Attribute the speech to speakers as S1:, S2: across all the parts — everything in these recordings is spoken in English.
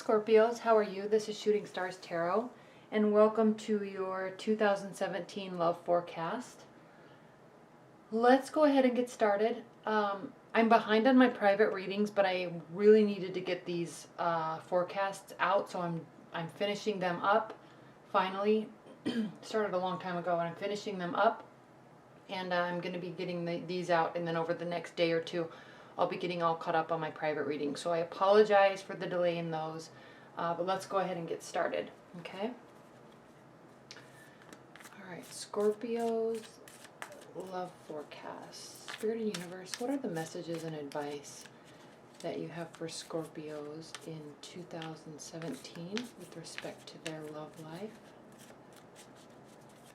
S1: Scorpios, how are you? This is Shooting Stars Tarot, and welcome to your 2017 love forecast. Let's go ahead and get started. I'm behind on my private readings, but I really needed to get these forecasts out, so I'm finishing them up. Finally, started a long time ago, and I'm finishing them up, and I'm going to be getting these out, and then over the next day or two, I'll be getting all caught up on my private reading. So I apologize for the delay in those, but let's go ahead and get started, okay? All right, Scorpios, love forecast. Spirit and Universe, what are the messages and advice that you have for Scorpios in 2017 with respect to their love life?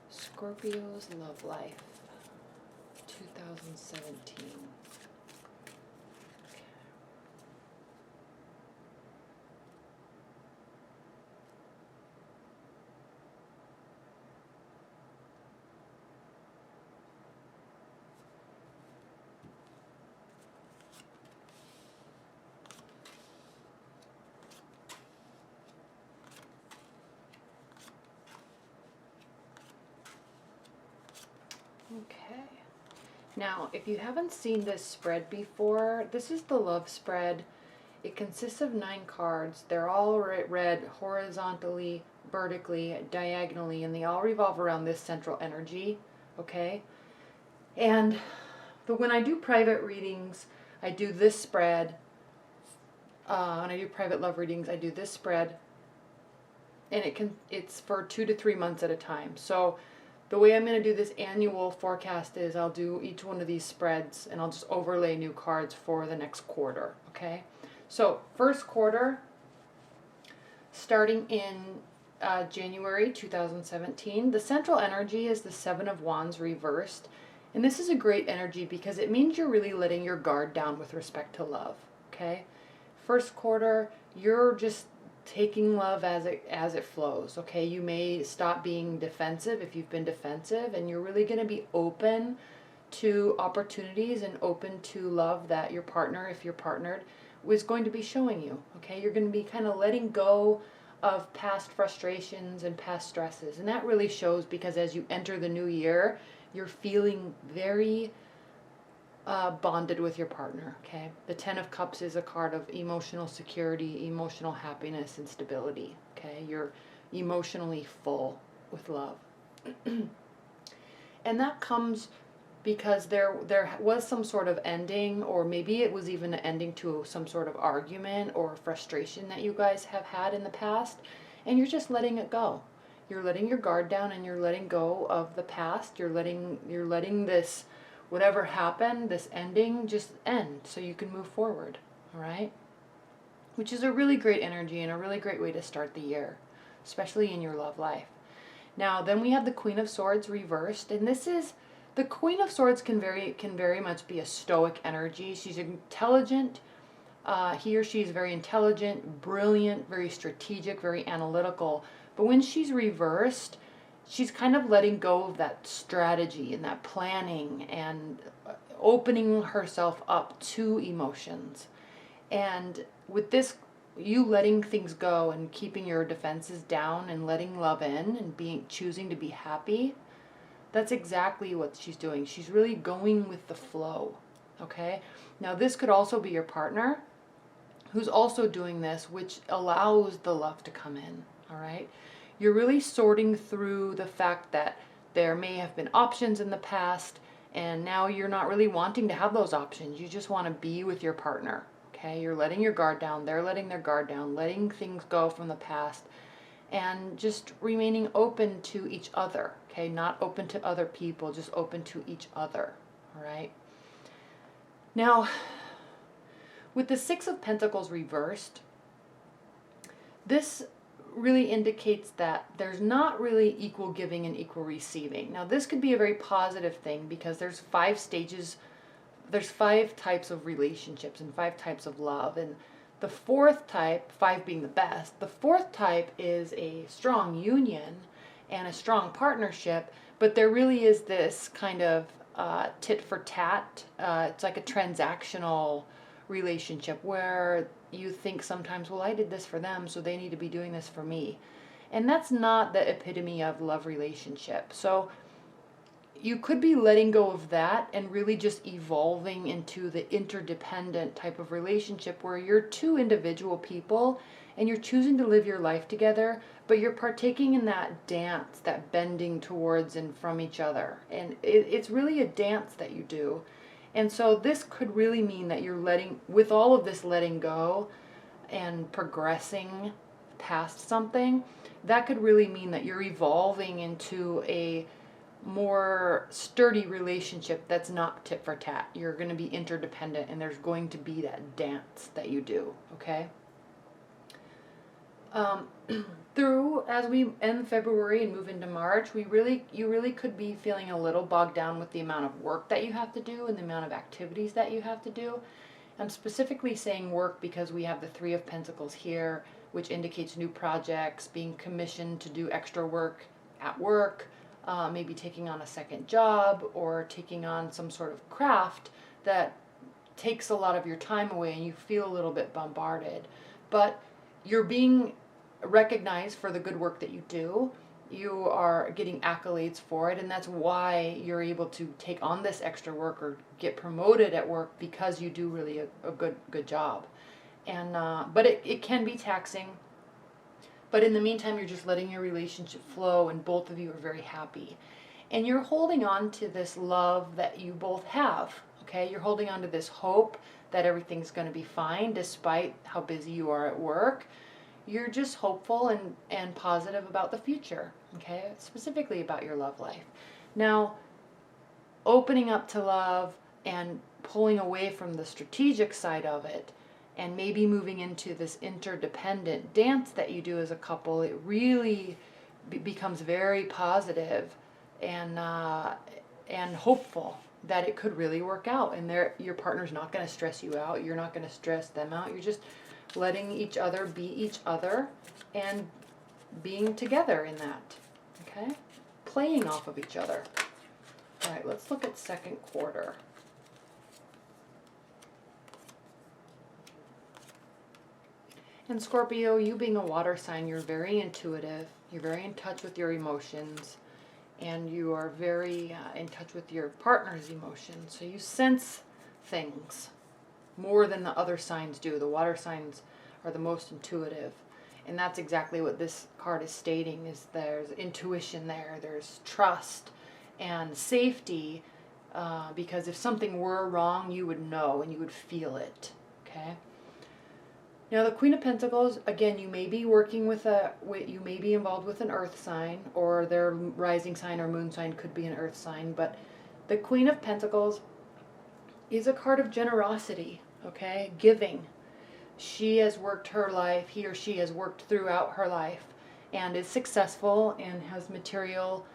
S1: Scorpios' love life, 2017. Okay. Now, if you haven't seen this spread before, this is the love spread. It consists of 9 cards. They're all read horizontally, vertically, diagonally, and they all revolve around this central energy, okay? And when I do private readings, I do this spread. When I do private love readings, I do this spread, and it's for 2 to 3 months at a time. So the way I'm going to do this annual forecast is I'll do each one of these spreads and I'll just overlay new cards for the next quarter, okay? So first quarter, starting in January 2017, the central energy is the 7 of Wands reversed. And this is a great energy because it means you're really letting your guard down with respect to love, okay? First quarter, you're just taking love as it flows, okay? You may stop being defensive if you've been defensive, and you're really going to be open to opportunities and open to love that your partner, if you're partnered, is going to be showing you, okay? You're going to be kind of letting go of past frustrations and past stresses, and that really shows because as you enter the new year, you're feeling very bonded with your partner, okay? The 10 of Cups is a card of emotional security, emotional happiness, and stability, okay? You're emotionally full with love. And that comes because there was some sort of ending, or maybe it was even an ending to some sort of argument or frustration that you guys have had in the past, and you're just letting it go. You're letting your guard down and you're letting go of the past. You're letting this, whatever happened, this ending, just end so you can move forward, all right? Which is a really great energy and a really great way to start the year, especially in your love life. Now, then we have the Queen of Swords reversed, and this is, the Queen of Swords can very much be a stoic energy. She's intelligent. He or she is very intelligent, brilliant, very strategic, very analytical. But when she's reversed, she's kind of letting go of that strategy and that planning and opening herself up to emotions. And with this, you letting things go and keeping your defenses down and letting love in and choosing to be happy, that's exactly what she's doing. She's really going with the flow, okay? Now this could also be your partner who's also doing this, which allows the love to come in, all right? You're really sorting through the fact that there may have been options in the past, and now you're not really wanting to have those options. You just want to be with your partner, okay? You're letting your guard down. They're letting their guard down, letting things go from the past, and just remaining open to each other, okay? Not open to other people, just open to each other, all right? Now, with the 6 of Pentacles reversed, this really indicates that there's not really equal giving and equal receiving. Now this could be a very positive thing because there's 5 stages, there's 5 types of relationships and 5 types of love, and the 4th type, 5 being the best, the 4th type is a strong union and a strong partnership, but there really is this kind of tit for tat, it's like a transactional relationship where you think sometimes, well, I did this for them, so they need to be doing this for me. And that's not the epitome of love relationship. So you could be letting go of that and really just evolving into the interdependent type of relationship where you're two individual people and you're choosing to live your life together, but you're partaking in that dance, that bending towards and from each other. And it's really a dance that you do. And so this could really mean that you're letting, with all of this letting go and progressing past something, that could really mean that you're evolving into a more sturdy relationship that's not tit for tat. You're going to be interdependent, and there's going to be that dance that you do, okay? Through, as we end February and move into March, you really could be feeling a little bogged down with the amount of work that you have to do and the amount of activities that you have to do. I'm specifically saying work because we have the Three of Pentacles here, which indicates new projects, being commissioned to do extra work at work, maybe taking on a second job or taking on some sort of craft that takes a lot of your time away and you feel a little bit bombarded. But you're being recognized for the good work that you do. You are getting accolades for it, and that's why you're able to take on this extra work or get promoted at work, because you do really a good job. And but it can be taxing. But in the meantime, you're just letting your relationship flow, and both of you are very happy. And you're holding on to this love that you both have, okay? You're holding on to this hope that everything's going to be fine despite how busy you are at work. You're just hopeful and positive about the future, okay? Specifically about your love life. Now, opening up to love and pulling away from the strategic side of it, and maybe moving into this interdependent dance that you do as a couple, it really becomes very positive and hopeful that it could really work out, and your partner's not going to stress you out. You're not going to stress them out. You're just letting each other be each other and being together in that, okay? Playing off of each other. All right, let's look at second quarter. And Scorpio, you being a water sign, you're very intuitive. You're very in touch with your emotions, and you are very in touch with your partner's emotions. So you sense things more than the other signs do. The water signs are the most intuitive. And that's exactly what this card is stating, is there's intuition there, there's trust and safety, because if something were wrong, you would know and you would feel it, okay? Now the Queen of Pentacles, again, you may be working you may be involved with an earth sign, or their rising sign or moon sign could be an earth sign, but the Queen of Pentacles is a card of generosity, okay? Giving. She has worked her life, he or she has worked throughout her life and is successful and has material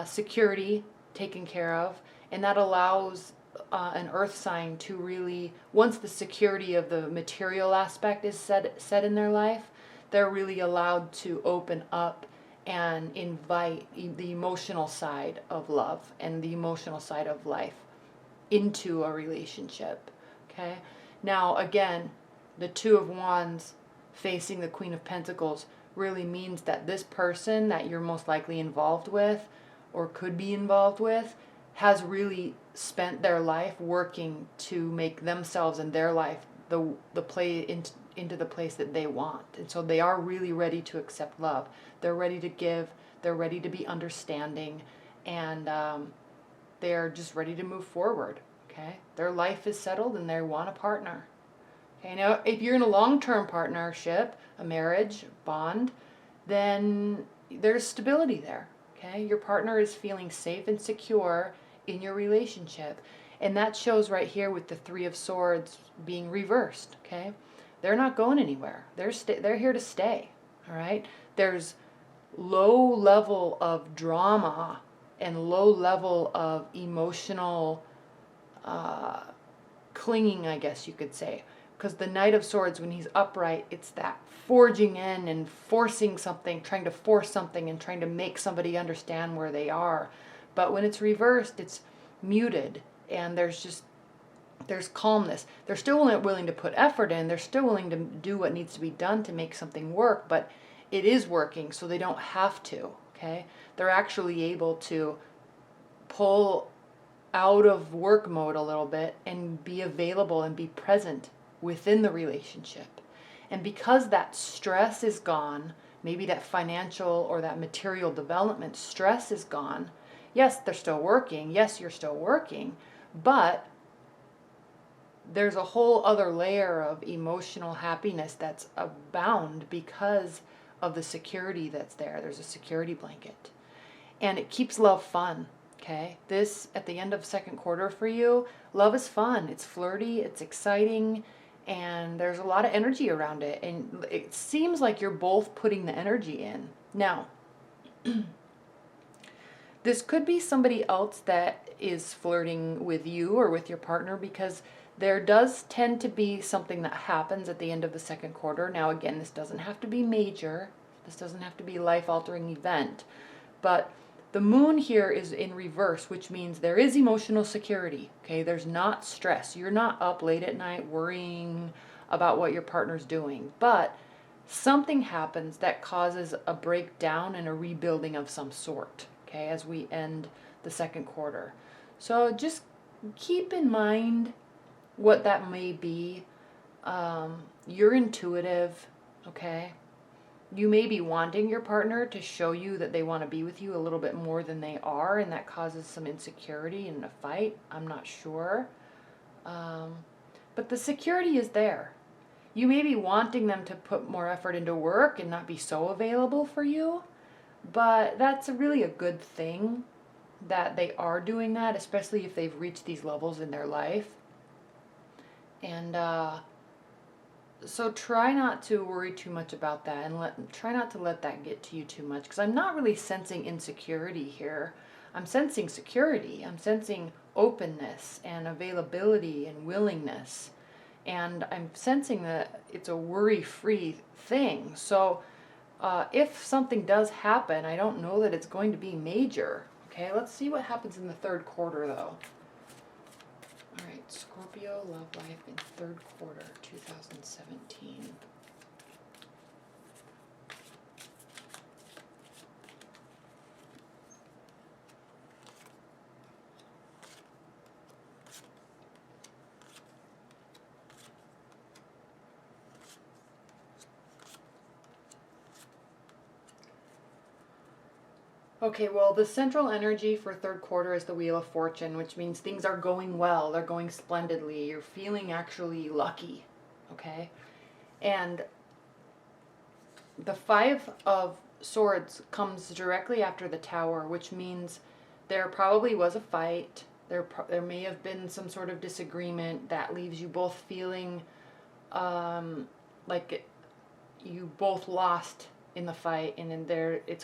S1: security taken care of, and that allows an earth sign to really, once the security of the material aspect is set in their life, they're really allowed to open up and invite the emotional side of love and the emotional side of life into a relationship, okay? Now, again, the Two of Wands facing the Queen of Pentacles really means that this person that you're most likely involved with or could be involved with has really spent their life working to make themselves and their life the play into the place that they want. And so they are really ready to accept love. They're ready to give. They're ready to be understanding. And they're just ready to move forward. Okay? Their life is settled and they want a partner. Okay? Now, if you're in a long-term partnership, a marriage, bond, then there's stability there. Okay? Your partner is feeling safe and secure in your relationship. And that shows right here with the Three of Swords being reversed. Okay? They're not going anywhere. They're here to stay. All right? There's low level of drama and low level of emotional clinging, I guess you could say. Because the Knight of Swords, when he's upright, it's that forging in and forcing something, trying to force something and trying to make somebody understand where they are. But when it's reversed, it's muted, and there's just There's calmness. They're still willing to put effort in. They're still willing to do what needs to be done to make something work, but it is working, so they don't have to, okay? They're actually able to pull out of work mode a little bit and be available and be present within the relationship. And because that stress is gone, maybe that financial or that material development stress is gone, yes, they're still working. Yes, you're still working, but there's a whole other layer of emotional happiness that's abound because of the security that's there. There's a security blanket. And it keeps love fun, okay? This, at the end of second quarter for you, love is fun. It's flirty, it's exciting, and there's a lot of energy around it. And it seems like you're both putting the energy in. Now, this could be somebody else that is flirting with you or with your partner, because there does tend to be something that happens at the end of the second quarter. Now, again, this doesn't have to be major. This doesn't have to be a life-altering event. But the moon here is in reverse, which means there is emotional security, okay? There's not stress. You're not up late at night worrying about what your partner's doing. But something happens that causes a breakdown and a rebuilding of some sort, okay, as we end the second quarter. So just keep in mind what that may be. You're intuitive, okay? You may be wanting your partner to show you that they want to be with you a little bit more than they are, and that causes some insecurity and a fight. I'm not sure. But the security is there. You may be wanting them to put more effort into work and not be so available for you, but that's really a good thing that they are doing that, especially if they've reached these levels in their life. And so try not to worry too much about that, and try not to let that get to you too much, because I'm not really sensing insecurity here. I'm sensing security. I'm sensing openness and availability and willingness. And I'm sensing that it's a worry-free thing. So if something does happen, I don't know that it's going to be major. Okay, let's see what happens in the third quarter, though. All right, Scorpio, love life in third quarter, 2017. Okay, well, the central energy for third quarter is the Wheel of Fortune, which means things are going well. They're going splendidly. You're feeling actually lucky, okay? And the Five of Swords comes directly after the Tower, which means there probably was a fight. There may have been some sort of disagreement that leaves you both feeling like you both lost in the fight, and in there it's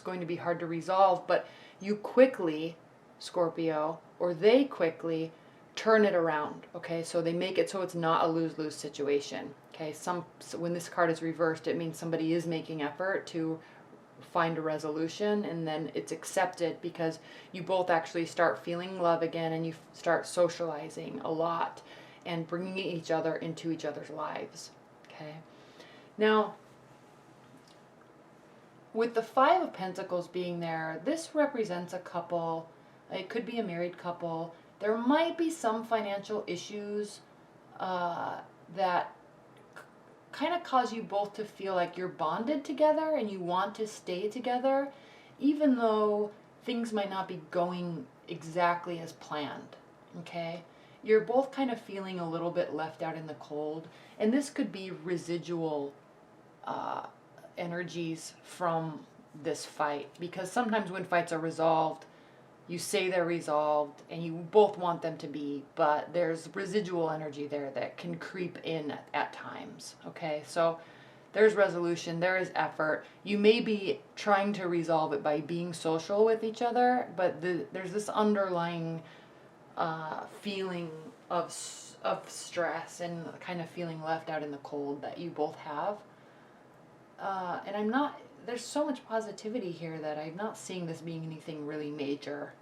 S1: going to be hard to resolve, but you quickly, Scorpio, or they quickly turn it around, okay? So they make it so it's not a lose-lose situation, okay? So when this card is reversed, it means somebody is making effort to find a resolution, and then it's accepted because you both actually start feeling love again, and you start socializing a lot and bringing each other into each other's lives, okay? Now, with the Five of Pentacles being there, this represents a couple. It could be a married couple. There might be some financial issues that kind of cause you both to feel like you're bonded together and you want to stay together, even though things might not be going exactly as planned, okay? You're both kind of feeling a little bit left out in the cold, and this could be residual energies from this fight, because sometimes when fights are resolved, you say they're resolved and you both want them to be, but there's residual energy there that can creep in at times, okay? So there's resolution, there is effort. You may be trying to resolve it by being social with each other, but there's this underlying feeling of stress and kind of feeling left out in the cold that you both have. And there's so much positivity here that I'm not seeing this being anything really major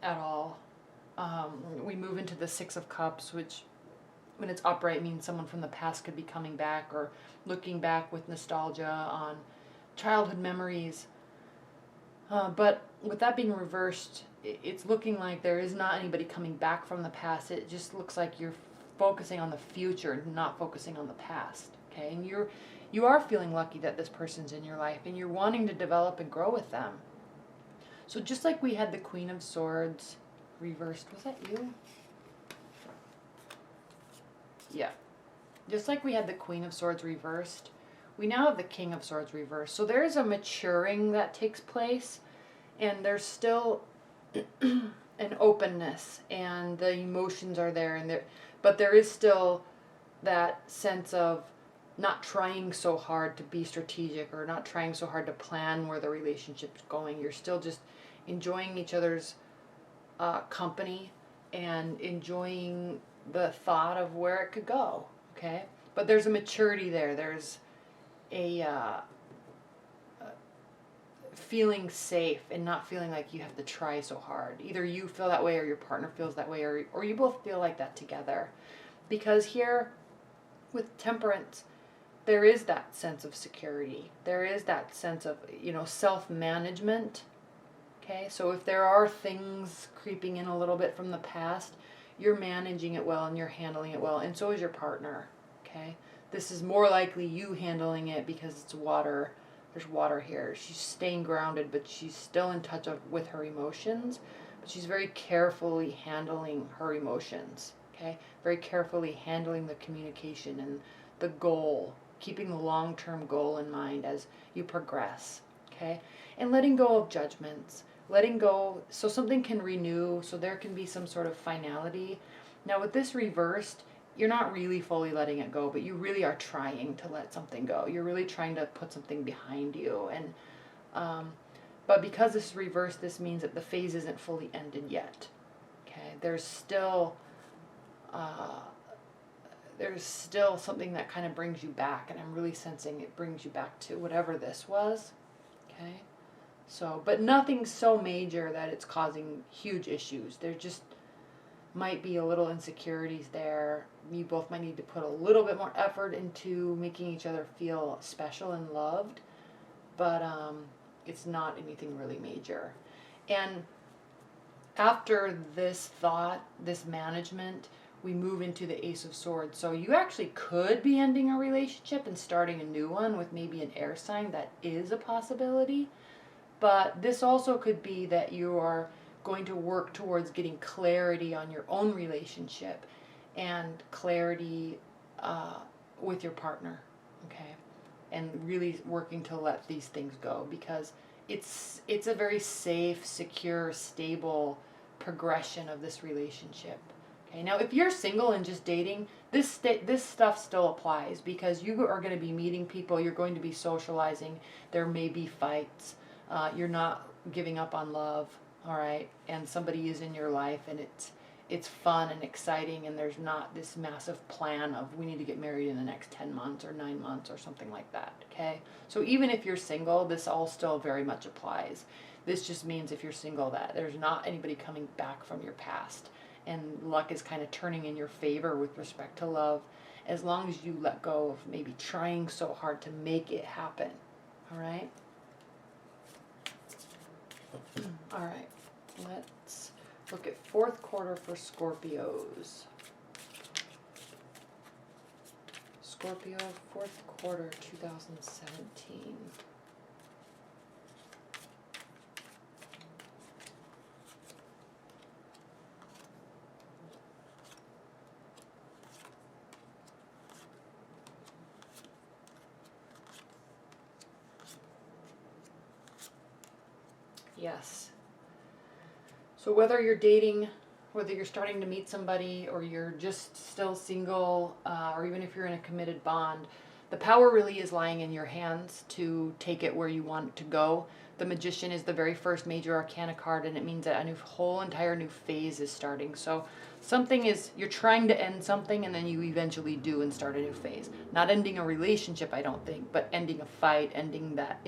S1: at all. We move into the Six of Cups, which when it's upright means someone from the past could be coming back or looking back with nostalgia on childhood memories. But with that being reversed, it's looking like there is not anybody coming back from the past. It just looks like you're focusing on the future, not focusing on the past. Okay, and you are feeling lucky that this person's in your life, and you're wanting to develop and grow with them. So just like we had the Queen of Swords reversed, was that you? Yeah. Just like we had the Queen of Swords reversed, we now have the King of Swords reversed. So there is a maturing that takes place, and there's still an openness, and the emotions are there, but there is still that sense of not trying so hard to be strategic or not trying so hard to plan where the relationship's going. You're still just enjoying each other's company and enjoying the thought of where it could go. Okay, but there's a maturity there. There's a feeling safe and not feeling like you have to try so hard. Either you feel that way or your partner feels that way, or you both feel like that together. Because here with Temperance, there is that sense of security. There is that sense of, self-management. Okay, so if there are things creeping in a little bit from the past, you're managing it well and you're handling it well, and so is your partner. Okay, this is more likely you handling it because it's water. There's water here. She's staying grounded, but she's still in touch with her emotions, but she's very carefully handling her emotions. Okay, very carefully handling the communication and the goal, keeping the long-term goal in mind as you progress. Okay, and letting go of judgments, letting go so something can renew, so there can be some sort of finality. Now with this reversed, you're not really fully letting it go, but you really are trying to let something go. You're really trying to put something behind you. And but because this is reversed, this means that the phase isn't fully ended yet. Okay, there's still something that kind of brings you back, and I'm really sensing it brings you back to whatever this was. Okay, so, but nothing so major that it's causing huge issues. There just might be a little insecurities there. You both might need to put a little bit more effort into making each other feel special and loved, but it's not anything really major. And after this thought, this management, we move into the Ace of Swords. So you actually could be ending a relationship and starting a new one with maybe an air sign. That is a possibility. But this also could be that you are going to work towards getting clarity on your own relationship and clarity with your partner, okay? And really working to let these things go, because it's a very safe, secure, stable progression of this relationship. Okay, now if you're single and just dating, this stuff still applies, because you are going to be meeting people, you're going to be socializing, there may be fights, you're not giving up on love, all right, and somebody is in your life, and it's fun and exciting, and there's not this massive plan of we need to get married in the next 10 months or 9 months or something like that, okay? So even if you're single, this all still very much applies. This just means if you're single that there's not anybody coming back from your past, and luck is kind of turning in your favor with respect to love, as long as you let go of maybe trying so hard to make it happen, all right? All right, let's look at fourth quarter for Scorpios. Scorpio, fourth quarter 2017. Yes. So whether you're dating, whether you're starting to meet somebody, or you're just still single, or even if you're in a committed bond, the power really is lying in your hands to take it where you want it to go. The Magician is the very first major arcana card, and it means that a whole entire new phase is starting. So you're trying to end something, and then you eventually do and start a new phase. Not ending a relationship, I don't think, but ending a fight, ending that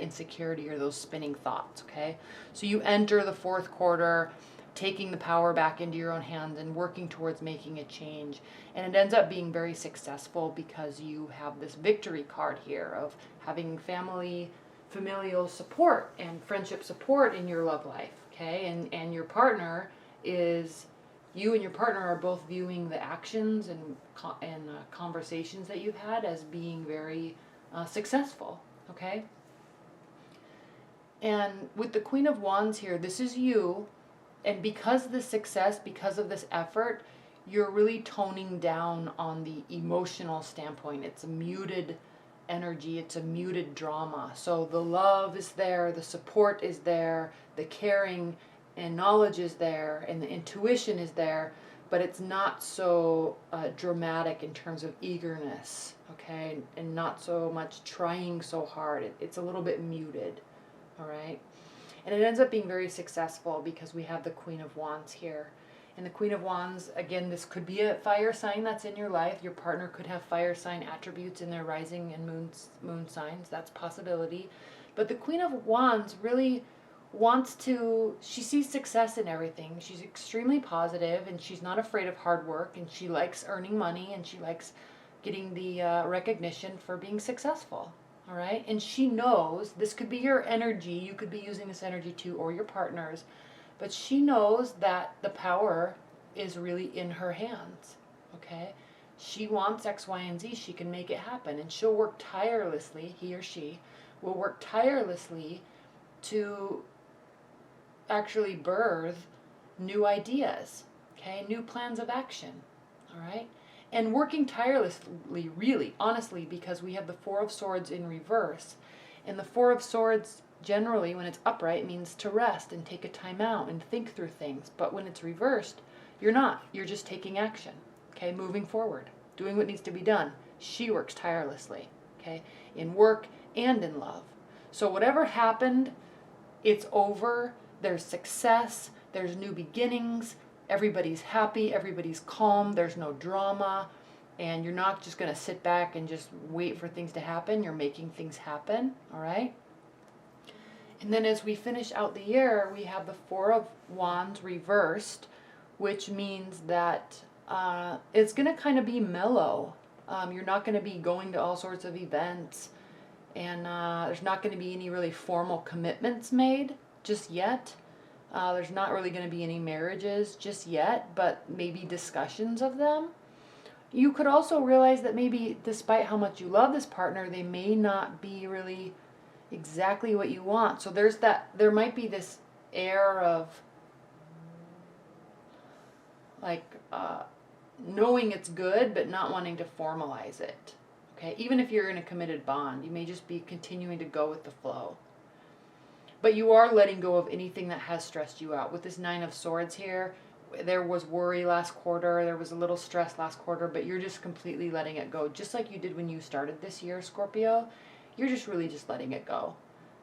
S1: insecurity or those spinning thoughts, okay? So you enter the fourth quarter taking the power back into your own hands and working towards making a change. And it ends up being very successful because you have this victory card here of having familial support and friendship support in your love life, okay? And your partner is, you and your partner are both viewing the actions and conversations that you've had as being very successful, okay? And with the Queen of Wands here, this is you. And because of this success, because of this effort, you're really toning down on the emotional standpoint. It's a muted energy. It's a muted drama. So the love is there, the support is there, the caring and knowledge is there, and the intuition is there, but it's not so dramatic in terms of eagerness, okay? And not so much trying so hard. It's a little bit muted, all right? And it ends up being very successful because we have the Queen of Wands here. And the Queen of Wands, again, this could be a fire sign that's in your life. Your partner could have fire sign attributes in their rising and moon signs. That's a possibility. But the Queen of Wands really wants to, she sees success in everything. She's extremely positive, and she's not afraid of hard work, and she likes earning money, and she likes getting the recognition for being successful. All right, and she knows, this could be your energy, you could be using this energy too, or your partner's, but she knows that the power is really in her hands, okay? She wants X, Y, and Z, she can make it happen, and she'll work tirelessly, he or she will work tirelessly to actually birth new ideas, okay, new plans of action, all right? And working tirelessly, really, honestly, because we have the Four of Swords in reverse. And the Four of Swords, generally, when it's upright, means to rest and take a time out and think through things. But when it's reversed, you're not. You're just taking action, okay? Moving forward, doing what needs to be done. She works tirelessly, okay? In work and in love. So whatever happened, it's over. There's success. There's new beginnings. Everybody's happy, everybody's calm, there's no drama, and you're not just going to sit back and just wait for things to happen. You're making things happen, all right? And then as we finish out the year, we have the Four of Wands reversed, which means that it's going to kind of be mellow. You're not going to be going to all sorts of events, and there's not going to be any really formal commitments made just yet. There's not really going to be any marriages just yet, but maybe discussions of them. You could also realize that maybe despite how much you love this partner, they may not be really exactly what you want. So there might be this air of like knowing it's good, but not wanting to formalize it. Okay, even if you're in a committed bond, you may just be continuing to go with the flow. But you are letting go of anything that has stressed you out. With this Nine of Swords here, there was worry last quarter, there was a little stress last quarter, but you're just completely letting it go. Just like you did when you started this year, Scorpio, you're just really just letting it go.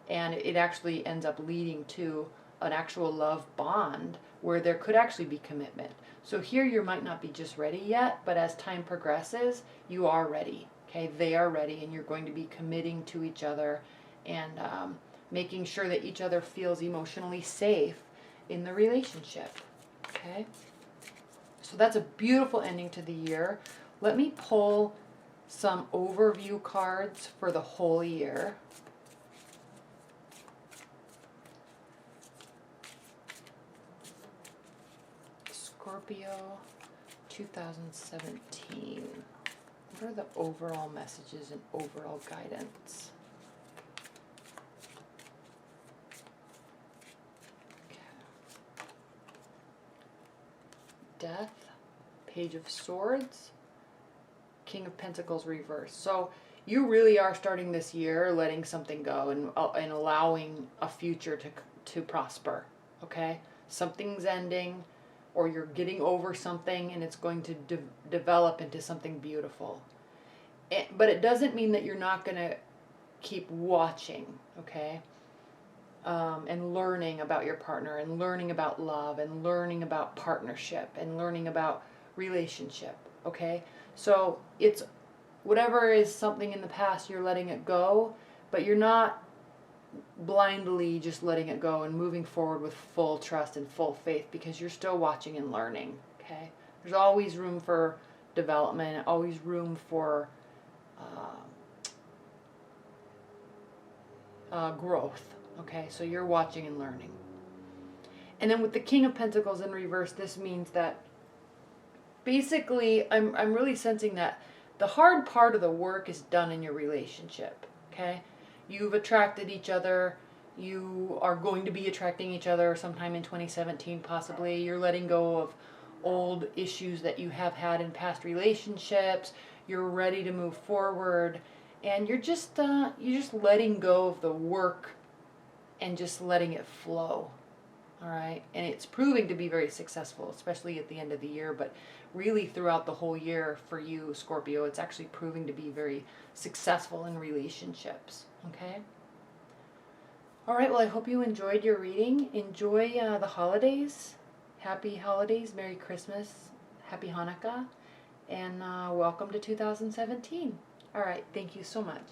S1: And it actually ends up leading to an actual love bond where there could actually be commitment. So here you might not be just ready yet, but as time progresses, you are ready. Okay, they are ready, and you're going to be committing to each other and making sure that each other feels emotionally safe in the relationship, okay? So that's a beautiful ending to the year. Let me pull some overview cards for the whole year. Scorpio 2017. What are the overall messages and overall guidance? Death, Page of Swords, King of Pentacles reverse. So you really are starting this year letting something go and allowing a future to prosper, okay? Something's ending, or you're getting over something, and it's going to develop into something beautiful. But it doesn't mean that you're not going to keep watching, okay? And learning about your partner, and learning about love, and learning about partnership, and learning about relationship, okay? So it's whatever is something in the past, you're letting it go, but you're not blindly just letting it go and moving forward with full trust and full faith, because you're still watching and learning, okay? There's always room for development, always room for growth, okay? So you're watching and learning. And then with the King of Pentacles in reverse, this means that basically I'm really sensing that the hard part of the work is done in your relationship, okay? You've attracted each other. You are going to be attracting each other sometime in 2017, possibly. You're letting go of old issues that you have had in past relationships. You're ready to move forward, and you're just letting go of the work and just letting it flow. All right, and it's proving to be very successful, especially at the end of the year, but really throughout the whole year for you, Scorpio, it's actually proving to be very successful in relationships, okay? All right, well, I hope you enjoyed your reading. Enjoy the holidays. Happy holidays, Merry Christmas, Happy Hanukkah, and welcome to 2017. All right, thank you so much.